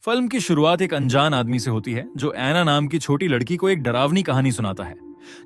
Film की शुरुआत एक अनजान आदमी से होती है जो एना नाम की छोटी लड़की को एक डरावनी कहानी सुनाता है,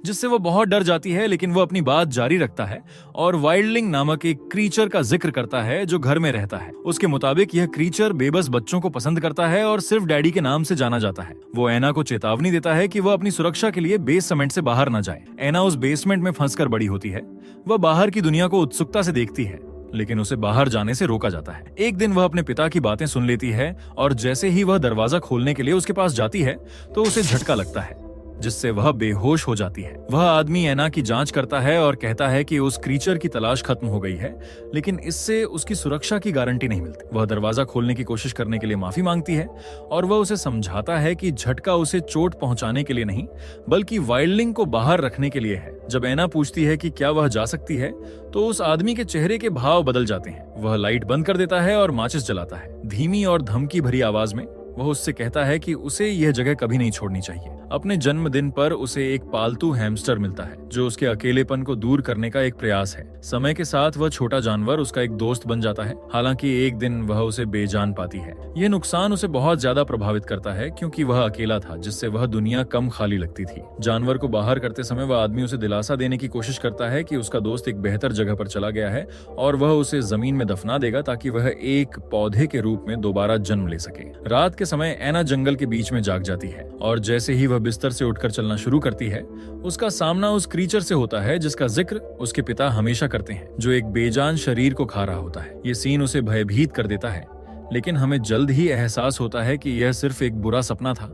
जिससे वो बहुत डर जाती है। लेकिन वो अपनी बात जारी रखता है और वाइल्डलिंग नामक एक क्रीचर का जिक्र करता है जो घर में रहता है। उसके मुताबिक यह क्रीचर बेबस बच्चों को पसंद करता है और सिर्फ डैडी के नाम से जाना जाता है। वो एना को चेतावनी देता है कि वह अपनी सुरक्षा के लिए बेसमेंट से बाहर न जाए। एना उस बेसमेंट में फंसकर बड़ी होती है। वह बाहर की दुनिया को उत्सुकता से देखती है, लेकिन उसे बाहर जाने से रोका जाता है। एक दिन वह अपने पिता की बातें सुन लेती है और जैसे ही वह दरवाजा खोलने के लिए उसके पास जाती है तो उसे झटका लगता है, जिससे वह बेहोश हो जाती है। वह आदमी एना की जांच करता है और कहता है कि उस क्रीचर की तलाश खत्म हो गई है, लेकिन इससे उसकी सुरक्षा की गारंटी नहीं मिलती। वह दरवाजा खोलने की कोशिश करने के लिए माफी मांगती है और वह उसे समझाता है कि झटका उसे चोट पहुंचाने के लिए नहीं, बल्कि वाइल्डलिंग को बाहर रखने के लिए है। जब एना पूछती है कि क्या वह जा सकती है, तो उस आदमी के चेहरे के भाव बदल जाते हैं। वह लाइट बंद कर देता है और माचिस जलाता है। धीमी और धमकी भरी आवाज में वह उससे कहता है कि उसे यह जगह कभी नहीं छोड़नी चाहिए। अपने जन्मदिन पर उसे एक पालतू हैमस्टर मिलता है जो उसके अकेलेपन को दूर करने का एक प्रयास है। समय के साथ वह छोटा जानवर उसका एक दोस्त बन जाता है, हालांकि एक दिन वह उसे बेजान पाती है। यह नुकसान उसे बहुत ज्यादा प्रभावित करता है क्योंकि वह अकेला था, जिससे वह दुनिया कम खाली लगती थी। जानवर को बाहर करते समय वह आदमी उसे दिलासा देने की कोशिश करता है कि उसका दोस्त एक बेहतर जगह पर चला गया है और वह उसे जमीन में दफना देगा ताकि वह एक पौधे के रूप में दोबारा जन्म ले सके। रात के समय एना जंगल के बीच में जाग जाती है और जैसे ही वह बिस्तर से उठकर चलना शुरू करती है, उसका सामना उस क्रीचर से होता है जिसका जिक्र उसके पिता हमेशा करते हैं, जो एक बेजान शरीर को खा रहा होता है। ये सीन उसे भयभीत कर देता है, लेकिन हमें जल्द ही एहसास होता है कि यह सिर्फ एक बुरा सपना था।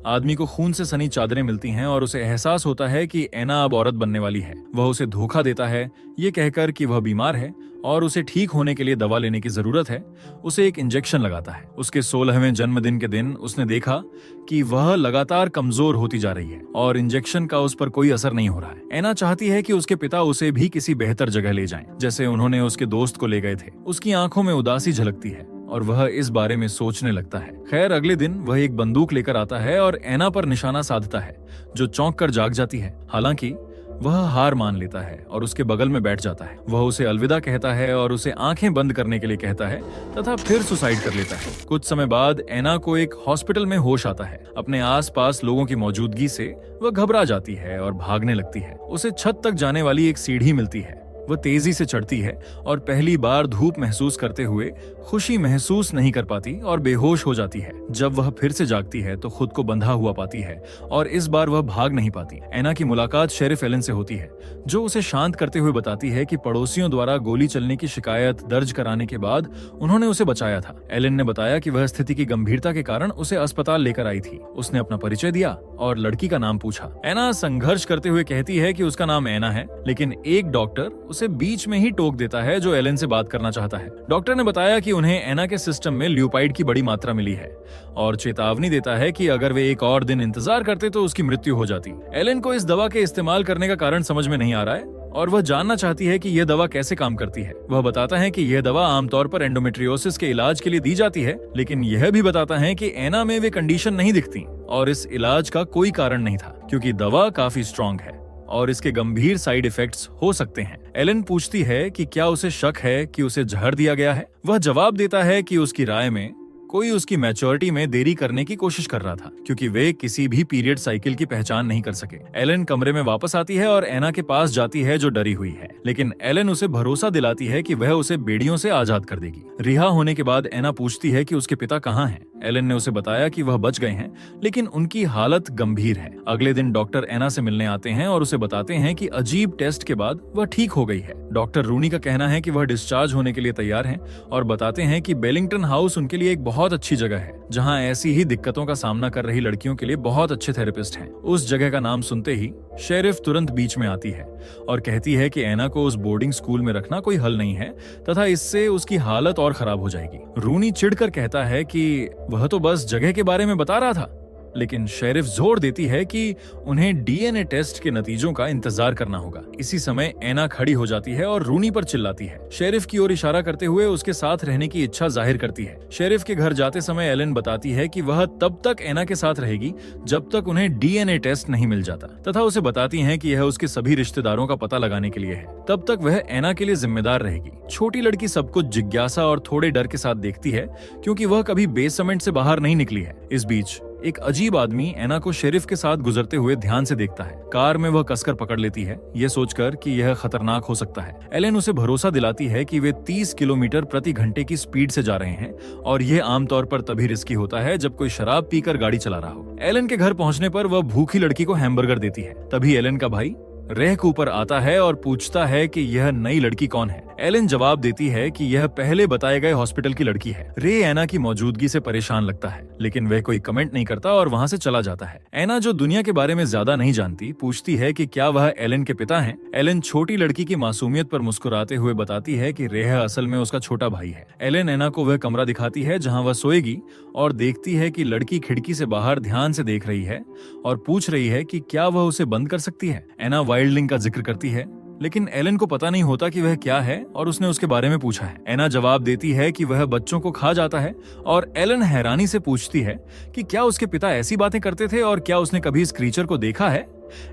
आदमी को खून से सनी चादरें मिलती हैं और उसे एहसास होता है कि एना अब औरत बनने वाली है। वह उसे धोखा देता है, ये कहकर कि वह बीमार है और उसे ठीक होने के लिए दवा लेने की जरूरत है। उसे एक इंजेक्शन लगाता है। उसके 16वें जन्मदिन के दिन उसने देखा कि वह लगातार कमजोर होती जा रही है और इंजेक्शन का उस पर कोई असर नहीं हो रहा है। एना चाहती है कि उसके पिता उसे भी किसी बेहतर जगह ले जाएं, जैसे उन्होंने उसके दोस्त को ले गए थे। उसकी आंखों में उदासी झलकती है और वह इस बारे में सोचने लगता है। खैर, अगले दिन वह एक बंदूक लेकर आता है और एना पर निशाना साधता है, जो चौंक कर जाग जाती है। हालांकि वह हार मान लेता है और उसके बगल में बैठ जाता है। वह उसे अलविदा कहता है और उसे आंखें बंद करने के लिए कहता है तथा फिर सुसाइड कर लेता है। कुछ समय बाद एना को एक हॉस्पिटल में होश आता है। अपने आसपास लोगों की मौजूदगी से वह घबरा जाती है और भागने लगती है। उसे छत तक जाने वाली एक सीढ़ी मिलती है। वह तेजी से चढ़ती है और पहली बार धूप महसूस करते हुए खुशी महसूस नहीं कर पाती और बेहोश हो जाती है। जब वह फिर से जागती है तो खुद को बंधा हुआ पाती है और इस बार वह भाग नहीं पाती। एना की मुलाकात शेरिफ एलन से होती है, जो उसे शांत करते हुए बताती है कि पड़ोसियों द्वारा गोली चलने की शिकायत दर्ज कराने के बाद उन्होंने उसे बचाया था। एलन ने बताया कि वह स्थिति की गंभीरता के कारण उसे अस्पताल लेकर आई थी। उसने अपना परिचय दिया और लड़की का नाम पूछा। एना संघर्ष करते हुए कहती है कि उसका नाम एना है, लेकिन एक डॉक्टर उसे बीच में ही टोक देता है जो एलन से बात करना चाहता है। डॉक्टर ने बताया कि उन्हें एना के सिस्टम में ल्यूपाइड की बड़ी मात्रा मिली है और चेतावनी देता है कि अगर वे एक और दिन इंतजार करते तो उसकी मृत्यु हो जाती। एलन को इस दवा के इस्तेमाल करने का कारण समझ में नहीं आ रहा है और वह जानना चाहती है कि यह दवा कैसे काम करती है। वह बताता है कि यह दवा आमतौर पर एंडोमेट्रियोसिस के इलाज के लिए दी जाती है, लेकिन यह भी बताता है कि एना में वे कंडीशन नहीं दिखती और इस इलाज का कोई कारण नहीं था, क्योंकि दवा काफी स्ट्रॉन्ग है और इसके गंभीर साइड इफेक्ट्स हो सकते हैं। एलन पूछती है कि क्या उसे शक है कि उसे जहर दिया गया है। वह जवाब देता है कि उसकी राय में कोई उसकी मैच्योरिटी में देरी करने की कोशिश कर रहा था, क्योंकि वे किसी भी पीरियड साइकिल की पहचान नहीं कर सके। एलन कमरे में वापस आती है और एना के पास जाती है जो डरी हुई है, लेकिन एलन उसे भरोसा दिलाती है कि वह उसे बेड़ियों से आजाद कर देगी। रिहा होने के बाद एना पूछती है कि उसके पिता कहाँ हैं। एलन ने उसे बताया कि वह बच गए हैं, लेकिन उनकी हालत गंभीर है। अगले दिन डॉक्टर एना से मिलने आते हैं और उसे बताते हैं कि अजीब टेस्ट के बाद वह ठीक हो गई है। डॉक्टर रूनी का कहना है कि वह डिस्चार्ज होने के लिए तैयार हैं और बताते हैं कि बेलिंगटन हाउस उनके लिए एक बहुत अच्छी जगह है, जहां ऐसी ही दिक्कतों का सामना कर रही लड़कियों के लिए बहुत अच्छे थेरेपिस्ट हैं। उस जगह का नाम सुनते ही शेरिफ तुरंत बीच में आती है और कहती है कि एना को उस बोर्डिंग स्कूल में रखना कोई हल नहीं है तथा इससे उसकी हालत और खराब हो जाएगी। रूनी चिढ़कर कहता है कि वह तो बस जगह के बारे में बता रहा था, लेकिन शेरिफ जोर देती है कि उन्हें डीएनए टेस्ट के नतीजों का इंतजार करना होगा। इसी समय एना खड़ी हो जाती है और रूनी पर चिल्लाती है, शेरिफ की ओर इशारा करते हुए उसके साथ रहने की इच्छा जाहिर करती है। शेरिफ के घर जाते समय एलन बताती है कि वह तब तक एना के साथ रहेगी जब तक उन्हें डीएनए टेस्ट नहीं मिल जाता, तथा उसे बताती हैं कि यह उसके सभी रिश्तेदारों का पता लगाने के लिए है। तब तक वह एना के लिए जिम्मेदार रहेगी। छोटी लड़की सब कुछ जिज्ञासा और थोड़े डर के साथ देखती है, क्योंकि वह कभी बेसमेंट से बाहर नहीं निकली है। इस बीच एक अजीब आदमी एना को शेरिफ के साथ गुजरते हुए ध्यान से देखता है। कार में वह कसकर पकड़ लेती है, ये सोचकर कि यह खतरनाक हो सकता है। एलन उसे भरोसा दिलाती है कि वे 30 किलोमीटर प्रति घंटे की स्पीड से जा रहे हैं और यह आमतौर पर तभी रिस्की होता है जब कोई शराब पीकर गाड़ी चला रहा हो। एलन के घर पहुंचने पर वह भूखी लड़की को हैमबर्गर देती है। तभी एलन का भाई रेह ऊपर आता है और पूछता है कि यह नई लड़की कौन है। एलन जवाब देती है कि यह पहले बताए गए हॉस्पिटल की लड़की है। रे एना की मौजूदगी से परेशान लगता है, लेकिन वह कोई कमेंट नहीं करता और वहां से चला जाता है। एना, जो दुनिया के बारे में ज्यादा नहीं जानती, पूछती है कि क्या वह एलन के पिता हैं। एलन छोटी लड़की की मासूमियत पर मुस्कुराते हुए बताती है कि रेह असल में उसका छोटा भाई है। एलन एना को वह कमरा दिखाती है जहाँ वह सोएगी और देखती है कि लड़की खिड़की से बाहर ध्यान से देख रही है और पूछ रही है कि क्या वह उसे बंद कर सकती है। एना वाइल्डलिंग का जिक्र करती है, लेकिन एलन को पता नहीं होता कि वह क्या है और उसने उसके बारे में पूछा है। एना जवाब देती है कि वह बच्चों को खा जाता है और एलन हैरानी से पूछती है कि क्या उसके पिता ऐसी बातें करते थे और क्या उसने कभी इस क्रीचर को देखा है।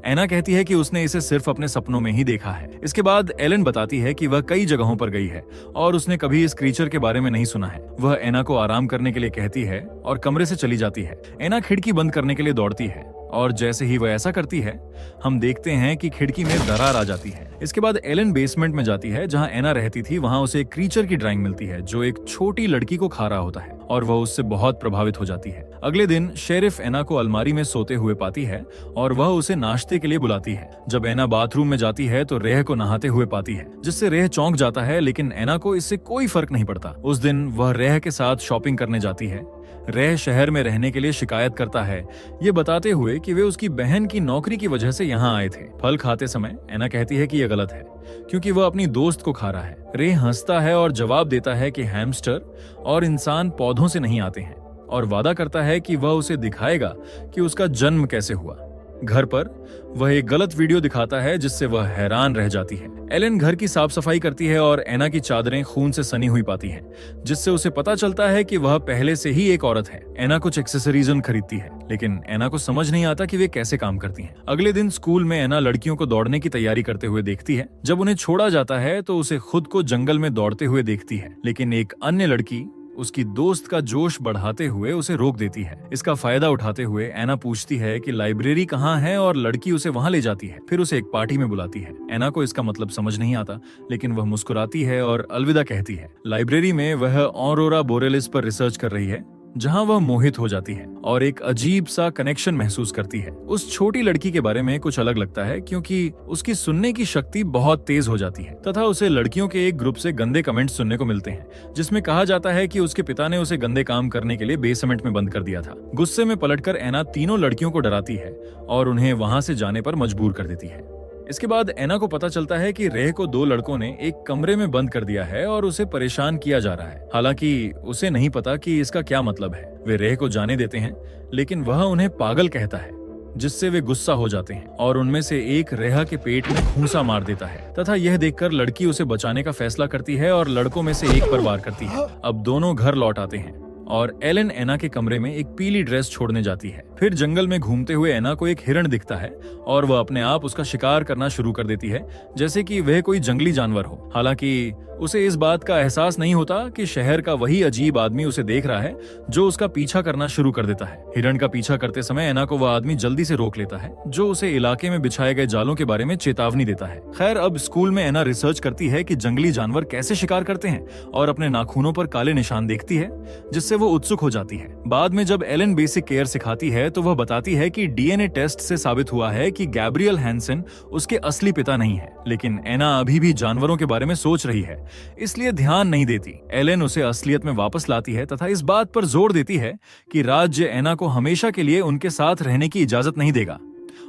एना कहती है कि उसने इसे सिर्फ अपने सपनों में ही देखा है। इसके बाद एलन बताती है कि वह कई जगहों पर गई है और उसने कभी इस क्रीचर के बारे में नहीं सुना है। वह एना को आराम करने के लिए कहती है और कमरे से चली जाती है। एना खिड़की बंद करने के लिए दौड़ती है और जैसे ही वह ऐसा करती है, हम देखते हैं कि खिड़की में दरार आ जाती है। इसके बाद एलन बेसमेंट में जाती है जहां एना रहती थी। वहां उसे एक क्रीचर की ड्राइंग मिलती है जो एक छोटी लड़की को खा रहा होता है और वह उससे बहुत प्रभावित हो जाती है। अगले दिन शेरिफ एना को अलमारी में सोते हुए पाती है और वह उसे नाश्ते के लिए बुलाती है। जब एना बाथरूम में जाती है तो रेह को नहाते हुए पाती है, जिससे रेह चौंक जाता है, लेकिन एना को इससे कोई फर्क नहीं पड़ता। उस दिन वह रेह के साथ शॉपिंग करने जाती है। रेह शहर में रहने के लिए शिकायत करता है, ये बताते हुए कि वे उसकी बहन की नौकरी की वजह से यहाँ आए थे। फल खाते समय एना कहती है कि यह गलत है क्योंकि वह अपनी दोस्त को खा रहा है। रेह हंसता है और जवाब देता है कि हैमस्टर और इंसान पौधों से नहीं आते हैं और वादा करता है कि वह उसे दिखाएगा कि उसका जन्म कैसे हुआ। घर पर वह एक गलत वीडियो दिखाता है जिससे वह हैरान रह जाती है। एलन घर की साफ सफाई करती है और एना की चादरें खून से सनी हुई पाती हैं, जिससे उसे पता चलता है कि वह पहले से ही एक औरत है। एना कुछ एक्सेसरीज खरीदती है, लेकिन एना को समझ नहीं आता कि वे कैसे काम करती हैं। अगले दिन स्कूल में एना लड़कियों को दौड़ने की तैयारी करते हुए देखती है। जब उन्हें छोड़ा जाता है तो उसे खुद को जंगल में दौड़ते हुए देखती है, लेकिन एक अन्य लड़की उसकी दोस्त का जोश बढ़ाते हुए उसे रोक देती है। इसका फायदा उठाते हुए एना पूछती है कि लाइब्रेरी कहाँ है और लड़की उसे वहां ले जाती है, फिर उसे एक पार्टी में बुलाती है। एना को इसका मतलब समझ नहीं आता, लेकिन वह मुस्कुराती है और अलविदा कहती है। लाइब्रेरी में वह ऑरोरा बोरेलिस पर रिसर्च कर रही है, जहां वह मोहित हो जाती है और एक अजीब सा कनेक्शन महसूस करती है। उस छोटी लड़की के बारे में कुछ अलग लगता है क्योंकि उसकी सुनने की शक्ति बहुत तेज हो जाती है तथा उसे लड़कियों के एक ग्रुप से गंदे कमेंट्स सुनने को मिलते हैं, जिसमें कहा जाता है कि उसके पिता ने उसे गंदे काम करने के लिए बेसमेंट में बंद कर दिया था। गुस्से में पलटकर एना तीनों लड़कियों को डराती है और उन्हें वहां से जाने पर मजबूर कर देती है। इसके बाद एना को पता चलता है कि रेह को 2 लड़कों ने एक कमरे में बंद कर दिया है और उसे परेशान किया जा रहा है। हालांकि उसे नहीं पता कि इसका क्या मतलब है। वे रेह को जाने देते हैं, लेकिन वह उन्हें पागल कहता है, जिससे वे गुस्सा हो जाते हैं और उनमें से एक रेहा के पेट में घूंसा मार देता है तथा यह देखकर लड़की उसे बचाने का फैसला करती है और लड़कों में से एक पर वार करती है। अब दोनों घर लौट आते हैं और एलन एना के कमरे में एक पीली ड्रेस छोड़ने जाती है। फिर जंगल में घूमते हुए एना को एक हिरण दिखता है और वह अपने आप उसका शिकार करना शुरू कर देती है, जैसे कि वह कोई जंगली जानवर हो। हालांकि उसे इस बात का एहसास नहीं होता कि शहर का वही अजीब आदमी उसे देख रहा है जो उसका पीछा करना शुरू कर देता है। हिरण का पीछा करते समय एना को वह आदमी जल्दी से रोक लेता है, जो उसे इलाके में बिछाए गए जालों के बारे में चेतावनी देता है। खैर, अब स्कूल में एना रिसर्च करती है कि जंगली जानवर कैसे शिकार करते हैं और अपने नाखूनों पर काले निशान देखती है, जिससे वो उत्सुक हो जाती है। बाद में जब एलन बेसिक केयर सिखाती है तो वह बताती है कि डीएनए टेस्ट से साबित हुआ है कि गैब्रियल हैंसन उसके असली पिता नहीं है, लेकिन एना अभी भी जानवरों के बारे में सोच रही है, इसलिए ध्यान नहीं देती। एलन उसे असलियत में वापस लाती है तथा इस बात पर जोर देती है कि राज्य एना को हमेशा के लिए उनके साथ रहने की इजाजत नहीं देगा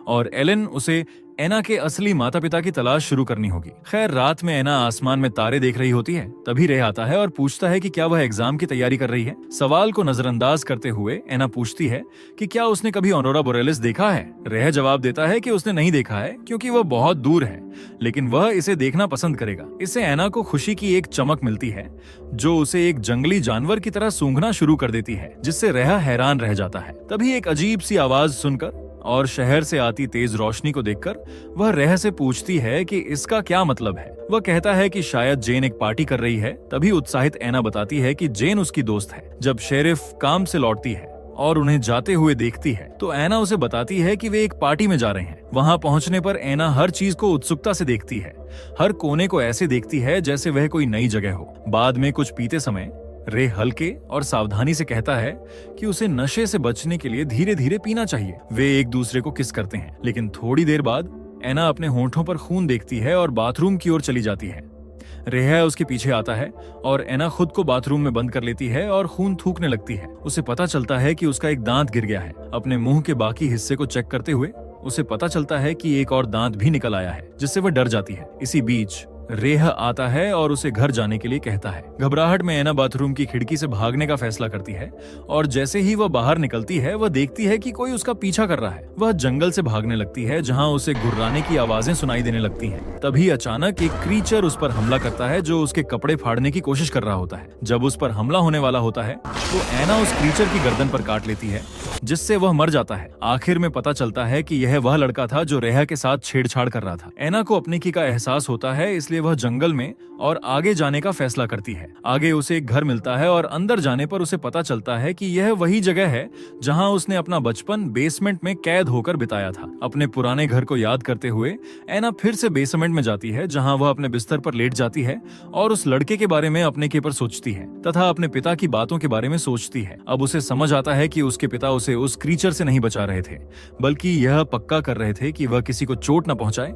और एलन उसे एना के असली माता पिता की तलाश शुरू करनी होगी। खैर, रात में एना आसमान में तारे देख रही होती है। तभी रे आता है और पूछता है कि क्या वह एग्जाम की तैयारी कर रही है। सवाल को नजरअंदाज करते हुए एना पूछती है कि क्या उसने कभी ऑरोरा बोरेलिस देखा है। रे जवाब देता है कि उसने नहीं देखा है क्योंकि वह बहुत दूर है, लेकिन वह इसे देखना पसंद करेगा। इससे एना को खुशी की एक चमक मिलती है जो उसे एक जंगली जानवर की तरह सूंघना शुरू कर देती है, जिससे रेहा हैरान रह जाता है। तभी एक अजीब सी आवाज सुनकर और शहर से आती तेज रोशनी को देखकर वह रेह से पूछती है कि इसका क्या मतलब है। वह कहता है कि शायद जेन एक पार्टी कर रही है। तभी उत्साहित एना बताती है कि जेन उसकी दोस्त है। जब शेरिफ काम से लौटती है और उन्हें जाते हुए देखती है तो एना उसे बताती है कि वे एक पार्टी में जा रहे हैं। वहां पहुंचने पर एना हर चीज को उत्सुकता से देखती है। हर कोने को ऐसे देखती है जैसे वह कोई नई जगह हो। बाद में कुछ पीते समय रे हल्के और सावधानी से कहता है कि उसे नशे से बचने के लिए धीरे धीरे पीना चाहिए। वे एक दूसरे को किस करते हैं, लेकिन थोड़ी देर बाद एना अपने होंठों पर खून देखती है और बाथरूम की ओर चली जाती है। रेहा उसके पीछे आता है और एना खुद को बाथरूम में बंद कर लेती है और खून थूकने लगती है। उसे पता चलता है कि उसका एक दांत गिर गया है। अपने मुंह के बाकी हिस्से को चेक करते हुए उसे पता चलता है कि एक और दांत भी निकल आया है, जिससे वह डर जाती है। इसी बीच रेह आता है और उसे घर जाने के लिए कहता है। घबराहट में एना बाथरूम की खिड़की से भागने का फैसला करती है और जैसे ही वह बाहर निकलती है वह देखती है कि कोई उसका पीछा कर रहा है। वह जंगल से भागने लगती है जहां उसे गुर्राने की आवाजें सुनाई देने लगती हैं। तभी अचानक एक क्रीचर उस पर हमला करता है जो उसके कपड़े फाड़ने की कोशिश कर रहा होता है। जब उस पर हमला होने वाला होता है तो एना उस क्रीचर की गर्दन पर काट लेती है, जिससे वह मर जाता है। आखिर में पता चलता है कि यह वह लड़का था जो रेहा के साथ छेड़छाड़ कर रहा था। एना को अपने की का एहसास होता है, इसलिए वह जंगल में और आगे जाने का फैसला करती है। आगे उसे एक घर मिलता है और अंदर जाने पर उसे पता चलता है कि यह वही जगह है जहां उसने अपना बचपन बेसमेंट में कैद होकर बिताया था। अपने पुराने घर को याद करते हुए एना फिर से बेसमेंट में जाती है, जहां वह अपने बिस्तर पर लेट जाती है और उस लड़के के बारे में अपने के पर सोचती है तथा अपने पिता की बातों के बारे में सोचती है। अब उसे समझ आता है कि उसके पिता उसे उस क्रीचर से नहीं बचा रहे थे, बल्कि यह पक्का कर रहे थे कि वह किसी को चोट न पहुंचाए।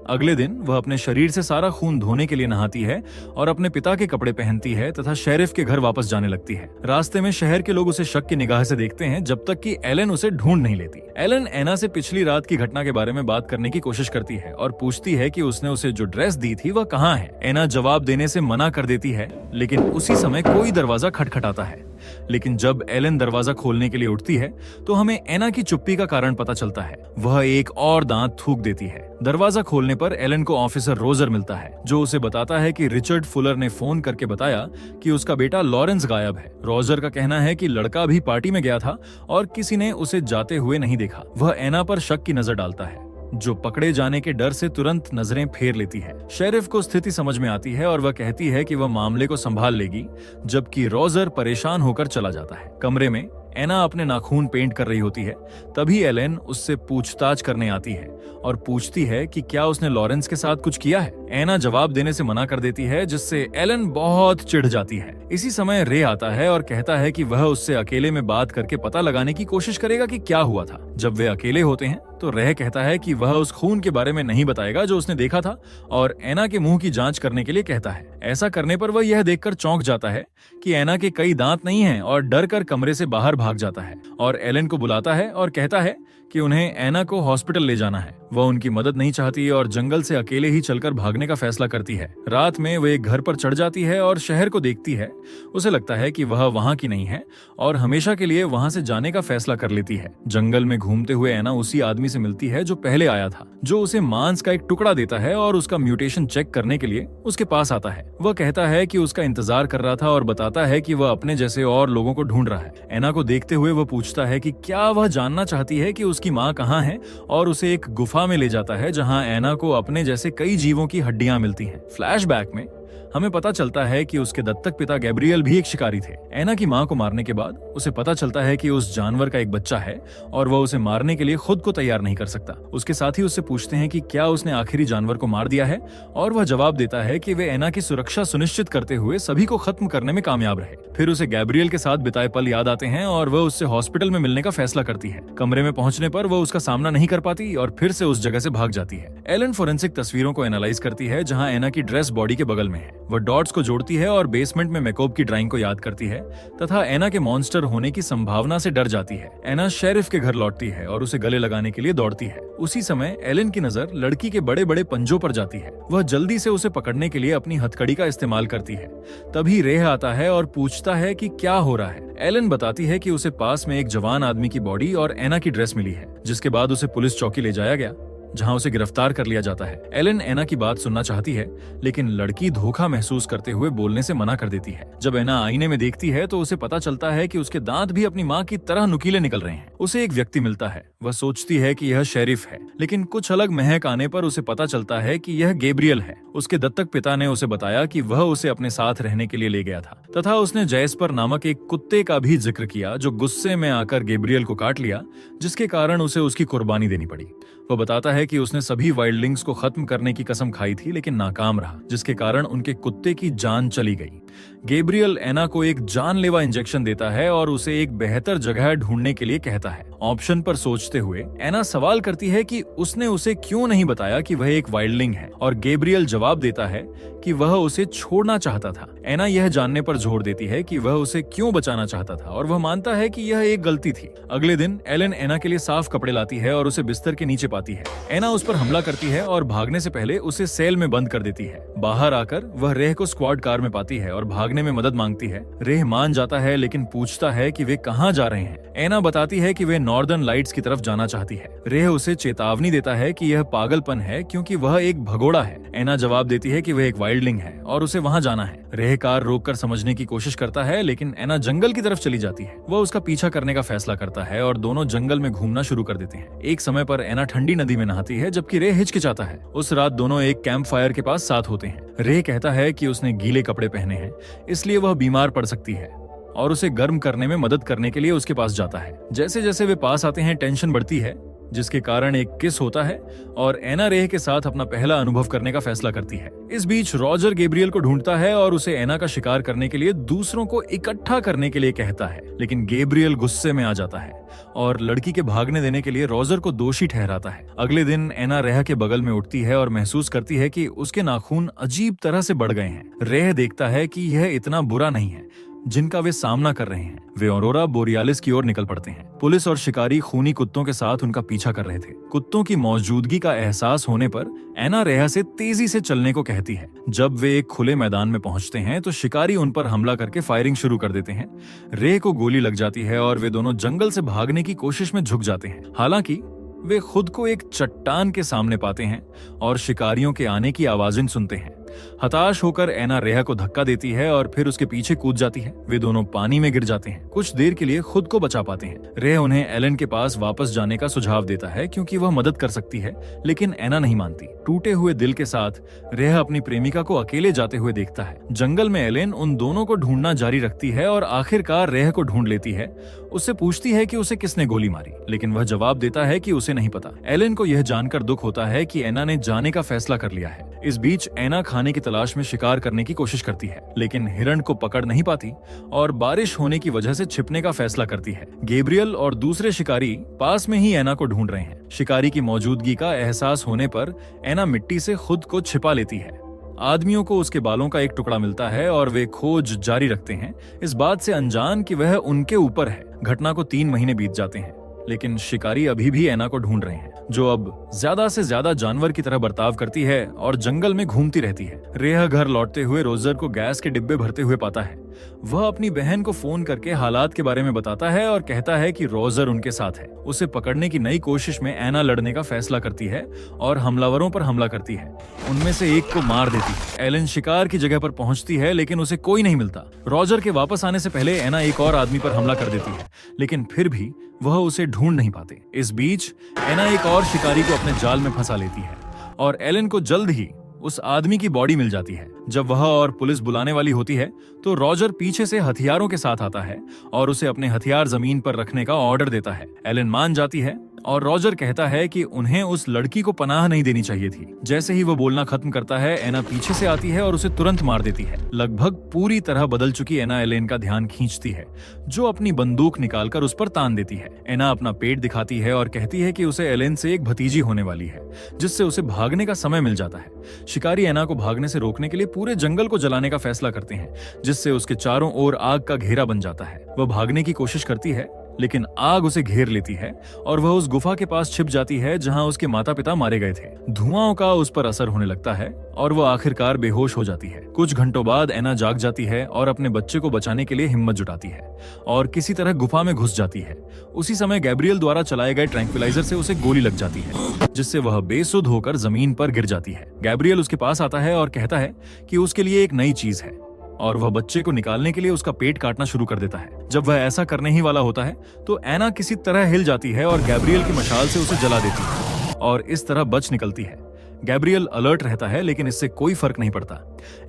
अगले दिन वह अपने शरीर से सारा खून धोने के लिए नहाती है और अपने पिता के कपड़े पहनती है तथा शेरिफ के घर वापस जाने लगती है। रास्ते में शहर के लोग उसे शक की निगाह से देखते हैं जब तक कि एलन उसे ढूंढ नहीं लेती। एलन एना से पिछली रात की घटना के बारे में बात करने की कोशिश करती है और पूछती है कि उसने उसे जो ड्रेस दी थी वह कहाँ है। एना जवाब देने से मना कर देती है, लेकिन उसी समय कोई दरवाजा खटखटाता है। लेकिन जब एलन दरवाजा खोलने के लिए उठती है तो हमें एना की चुप्पी का कारण पता चलता है। वह एक और दांत थूक देती है। दरवाजा खोलने पर एलन को ऑफिसर रोजर मिलता है, जो उसे बताता है कि रिचर्ड फुलर ने फोन करके बताया कि उसका बेटा लॉरेंस गायब है। रोजर का कहना है कि लड़का भी पार्टी में गया था और किसी ने उसे जाते हुए नहीं देखा। वह एना पर शक की नजर डालता है, जो पकड़े जाने के डर से तुरंत नजरें फेर लेती है। शेरिफ को स्थिति समझ में आती है और वह कहती है कि वह मामले को संभाल लेगी, जबकि रोजर परेशान होकर चला जाता है। कमरे में एना अपने नाखून पेंट कर रही होती है। तभी एलेन उससे पूछताछ करने आती है और पूछती है कि क्या उसने लॉरेंस के साथ कुछ किया है। एना जवाब देने से मना कर देती है, जिससे एलेन बहुत चिढ़ जाती है। इसी समय रे आता है और कहता है कि वह उससे अकेले में बात करके पता लगाने की कोशिश करेगा कि क्या हुआ था। जब वे अकेले होते हैं तो रे कहता है कि वह उस खून के बारे में नहीं बताएगा जो उसने देखा था और एना के मुंह की जांच करने के लिए कहता है। ऐसा करने पर वह यह देखकर चौंक जाता है कि एना के कई दांत नहीं हैं और डर कर कमरे से बाहर भाग जाता है और एलन को बुलाता है और कहता है कि उन्हें एना को हॉस्पिटल ले जाना है। वह उनकी मदद नहीं चाहती और जंगल से अकेले ही चलकर भागने का फैसला करती है। रात में वह एक घर पर चढ़ जाती है और शहर को देखती है। उसे लगता है कि वह वहां की नहीं है और हमेशा के लिए वहां से जाने का फैसला कर लेती है। जंगल में घूमते हुए एना उसी आदमी से मिलती है जो पहले आया था, जो उसे मांस का एक टुकड़ा देता है और उसका म्यूटेशन चेक करने के लिए उसके पास आता है। वह कहता है कि उसका इंतजार कर रहा था और बताता है कि वह अपने जैसे और लोगों को ढूंढ रहा है। एना को देखते हुए वह पूछता है कि क्या वह जानना चाहती है कि उसकी माँ कहाँ है और उसे एक गुफा में ले जाता है जहां एना को अपने जैसे कई जीवों की हड्डियां मिलती हैं। फ्लैशबैक में हमें पता चलता है कि उसके दत्तक पिता गैब्रियल भी एक शिकारी थे। एना की मां को मारने के बाद उसे पता चलता है कि उस जानवर का एक बच्चा है और वह उसे मारने के लिए खुद को तैयार नहीं कर सकता। उसके साथी उससे पूछते हैं कि क्या उसने आखिरी जानवर को मार दिया है और वह जवाब देता है कि वे एना की सुरक्षा सुनिश्चित करते हुए सभी को खत्म करने में कामयाब रहे। फिर उसे गैब्रियल के साथ बिताए पल याद आते हैं और वह उससे हॉस्पिटल में मिलने का फैसला करती है। कमरे में पहुंचने पर वह उसका सामना नहीं कर पाती और फिर से उस जगह से भाग जाती है। एलन फोरेंसिक तस्वीरों को एनालाइज करती है जहां एना की ड्रेस बॉडी के बगल में है। वह डॉट्स को जोड़ती है और बेसमेंट में मैकोब की ड्राइंग को याद करती है तथा एना के मॉन्स्टर होने की संभावना से डर जाती है। एना शेरिफ के घर लौटती है और उसे गले लगाने के लिए दौड़ती है। उसी समय एलन की नजर लड़की के बड़े बड़े पंजों पर जाती है। वह जल्दी से उसे पकड़ने के लिए अपनी हथकड़ी का इस्तेमाल करती है। तभी रेह आता है और पूछता है कि क्या हो रहा है। एलन बताती है कि उसे पास में एक जवान आदमी की बॉडी और एना की ड्रेस मिली है, जिसके बाद उसे पुलिस चौकी ले जाया गया, जहां उसे गिरफ्तार कर लिया जाता है। एलन एना की बात सुनना चाहती है, लेकिन लड़की धोखा महसूस करते हुए बोलने से मना कर देती है। जब एना आईने में देखती है तो उसे पता चलता है कि उसके दांत भी अपनी माँ की तरह नुकीले निकल रहे हैं। उसे एक व्यक्ति मिलता है। वह सोचती है कि यह शेरिफ है, लेकिन कुछ अलग महक आने पर उसे पता चलता है कि यह गैब्रियल है। उसके दत्तक पिता ने उसे बताया कि वह उसे अपने साथ रहने के लिए ले गया था तथा उसने जैस्पर नामक एक कुत्ते का भी जिक्र किया, जो गुस्से में आकर गैब्रियल को काट लिया, जिसके कारण उसे उसकी कुर्बानी देनी पड़ी। वह बताता है कि उसने सभी वाइल्डलिंग्स को खत्म करने की कसम खाई थी, लेकिन नाकाम रहा, जिसके कारण उनके कुत्ते की जान चली गई। गैब्रियल एना को एक जानलेवा इंजेक्शन देता है और उसे एक बेहतर जगह ढूंढने के लिए कहता है। ऑप्शन पर सोचते हुए एना सवाल करती है कि उसने उसे क्यों नहीं बताया कि वह एक वाइल्डलिंग है, और गैब्रियल जवाब देता है कि वह उसे छोड़ना चाहता था। एना यह जानने पर जोर देती है कि वह उसे क्यों बचाना चाहता था, और वह मानता है कि यह एक गलती थी। अगले दिन एलन एना के लिए साफ कपड़े लाती है और उसे बिस्तर के नीचे पाती है। एना उस पर हमला करती है और भागने से पहले उसे सेल में बंद कर देती है। बाहर आकर वह रेह को स्क्वाड कार में पाती है और भागने में मदद मांगती है। रेह मान जाता है, लेकिन पूछता है कि वे कहाँ जा रहे हैं। एना बताती है कि वे नॉर्दर्न लाइट्स की तरफ जाना चाहती है। रेह उसे चेतावनी देता है कि यह पागलपन है, क्योंकि वह एक भगोड़ा है। एना जवाब देती है कि वह एक वाइल्डलिंग है और उसे वहां जाना है। रेह कार रोककर समझने की कोशिश करता है, लेकिन एना जंगल की तरफ चली जाती है। वह उसका पीछा करने का फैसला करता है और दोनों जंगल में घूमना शुरू कर देते हैं। एक समय पर एना ठंडी नदी में नहाती है, जबकि रेह हिचकिचाता है। उस रात दोनों एक कैंप फायर के पास साथ होते हैं। रेह कहता है कि उसने गीले कपड़े पहने हैं, इसलिए वह बीमार पड़ सकती है, और उसे गर्म करने में मदद करने के लिए उसके पास जाता है। जैसे जैसे वे पास आते हैं, टेंशन बढ़ती है, जिसके कारण एक किस होता है और एना रेह के साथ अपना पहला अनुभव करने का फैसला करती है। इस बीच रॉजर गैब्रियल को ढूंढता है और उसे एना का शिकार करने के लिए दूसरों को इकट्ठा करने के लिए कहता है, लेकिन गैब्रियल गुस्से में आ जाता है और लड़की के भागने देने के लिए रॉजर को दोषी ठहराता है। अगले दिन एना रेह के बगल में उठती है और महसूस करती है कि उसके नाखून अजीब तरह से बढ़ गए हैं। रेह देखता है कि यह इतना बुरा नहीं है जिनका वे सामना कर रहे हैं। वे ऑरोरा बोरियालिस की ओर निकल पड़ते हैं। पुलिस और शिकारी खूनी कुत्तों के साथ उनका पीछा कर रहे थे। कुत्तों की मौजूदगी का एहसास होने पर एना रेह से तेजी से चलने को कहती है। जब वे एक खुले मैदान में पहुंचते हैं तो शिकारी उन पर हमला करके फायरिंग शुरू कर देते हैं। रेह को गोली लग जाती है और वे दोनों जंगल से भागने की कोशिश में झुक जाते हैं। हालांकि वे खुद को एक चट्टान के सामने पाते हैं और शिकारियों के आने की आवाजें सुनते हैं। हताश होकर एना रेह को धक्का देती है और फिर उसके पीछे कूद जाती है। वे दोनों पानी में गिर जाते हैं। कुछ देर के लिए खुद को बचा पाते हैं। रेह उन्हें एलन के पास वापस जाने का सुझाव देता है, क्योंकि वह मदद कर सकती है, लेकिन एना नहीं मानती। टूटे हुए दिल के साथ रेह अपनी प्रेमिका को अकेले जाते हुए देखता है। जंगल में एलन उन दोनों को ढूंढना जारी रखती है और आखिरकार रेह को ढूंढ लेती है। उससे पूछती है कि उसे किसने गोली मारी, लेकिन वह जवाब देता है कि उसे नहीं पता। एलन को यह जानकर दुख होता है कि एना ने जाने का फैसला कर लिया है। इस बीच एना खाने की तलाश में शिकार करने की कोशिश करती है, लेकिन हिरण को पकड़ नहीं पाती और बारिश होने की वजह से छिपने का फैसला करती है। गैब्रियल और दूसरे शिकारी पास में ही एना को ढूंढ रहे हैं। शिकारी की मौजूदगी का एहसास होने पर एना मिट्टी से खुद को छिपा लेती है। आदमियों को उसके बालों का एक टुकड़ा मिलता है और वे खोज जारी रखते हैं, इस बात से अनजान कि वह उनके ऊपर है। घटना को 3 महीने बीत जाते हैं, लेकिन शिकारी अभी भी एना को ढूंढ रहे हैं, जो अब ज्यादा से ज्यादा जानवर की तरह बर्ताव करती है और जंगल में घूमती रहती है। रेह घर लौटते हुए रोजर को गैस के डिब्बे भरते हुए पाता है। वह अपनी बहन को फोन करके हालात के बारे में बताता है और कहता है कि रोजर उनके साथ है। उसे पकड़ने की नई कोशिश में एना लड़ने का फैसला करती है और हमलावरों पर हमला करती है। उनमें से एक को मार देती है। एलन शिकार की जगह पर पहुंचती है, लेकिन उसे कोई नहीं मिलता। रोजर के वापस आने से पहले एना एक और आदमी पर हमला कर देती है, लेकिन फिर भी वह उसे ढूंढ नहीं पाते। इस बीच एना एक और शिकारी को अपने जाल में फंसा लेती है और एलन को जल्द ही उस आदमी की बॉडी मिल जाती है। जब वह और पुलिस बुलाने वाली होती है तो रोजर पीछे से हथियारों के साथ आता है और उसे अपने हथियार जमीन पर रखने का ऑर्डर देता है। एलन मान जाती है और रॉजर कहता है कि उन्हें उस लड़की को पनाह नहीं देनी चाहिए थी। जैसे ही वो बोलना खत्म करता है, एना पीछे से आती है और उसे तुरंत मार देती है। लगभग पूरी तरह बदल चुकी एना एलेन का ध्यान खींचती है, जो अपनी बंदूक निकालकर उस पर तान देती है। एना अपना पेट दिखाती है और कहती है कि उसे एलेन से एक भतीजी होने वाली है, जिससे उसे भागने का समय मिल जाता है। शिकारी एना को भागने से रोकने के लिए पूरे जंगल को जलाने का फैसला करते हैं, जिससे उसके चारों ओर आग का घेरा बन जाता है। वह भागने की कोशिश करती है, लेकिन आग उसे घेर लेती है और वह उस गुफा के पास छिप जाती है जहां उसके माता पिता मारे गए थे। धुआं का उस पर असर होने लगता है और वह आखिरकार बेहोश हो जाती है। कुछ घंटों बाद एना जाग जाती है और अपने बच्चे को बचाने के लिए हिम्मत जुटाती है और किसी तरह गुफा में घुस जाती है। उसी समय गैब्रियल द्वारा चलाए गए ट्रैंक्विलाइजर से उसे गोली लग जाती है, जिससे वह बेसुध होकर जमीन पर गिर जाती है। गैब्रियल उसके पास आता है और कहता है कि उसके लिए एक नई चीज है और वह बच्चे को निकालने के लिए उसका पेट काटना शुरू कर देता है। जब वह ऐसा करने ही वाला होता है तो एना किसी तरह हिल जाती है और गैब्रियल की मशाल से उसे जला देती है और इस तरह बच निकलती है। गैब्रियल अलर्ट रहता है, लेकिन इससे कोई फर्क नहीं पड़ता।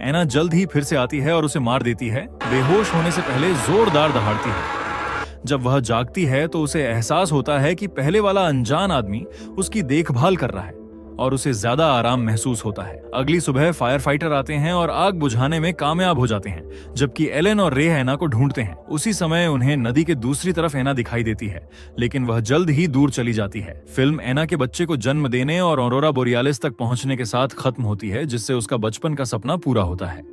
एना जल्द ही फिर से आती है और उसे मार देती है, बेहोश होने से पहले जोरदार दहाड़ती है। जब वह जागती है तो उसे एहसास होता है कि पहले वाला अनजान आदमी उसकी देखभाल कर रहा है और उसे ज्यादा आराम महसूस होता है। अगली सुबह फायर फाइटर आते हैं और आग बुझाने में कामयाब हो जाते हैं, जबकि एलेन और रे एना को ढूंढते हैं। उसी समय उन्हें नदी के दूसरी तरफ एना दिखाई देती है, लेकिन वह जल्द ही दूर चली जाती है। फिल्म एना के बच्चे को जन्म देने और ऑरोरा बोरियालिस तक पहुंचने के साथ खत्म होती है, जिससे उसका बचपन का सपना पूरा होता है।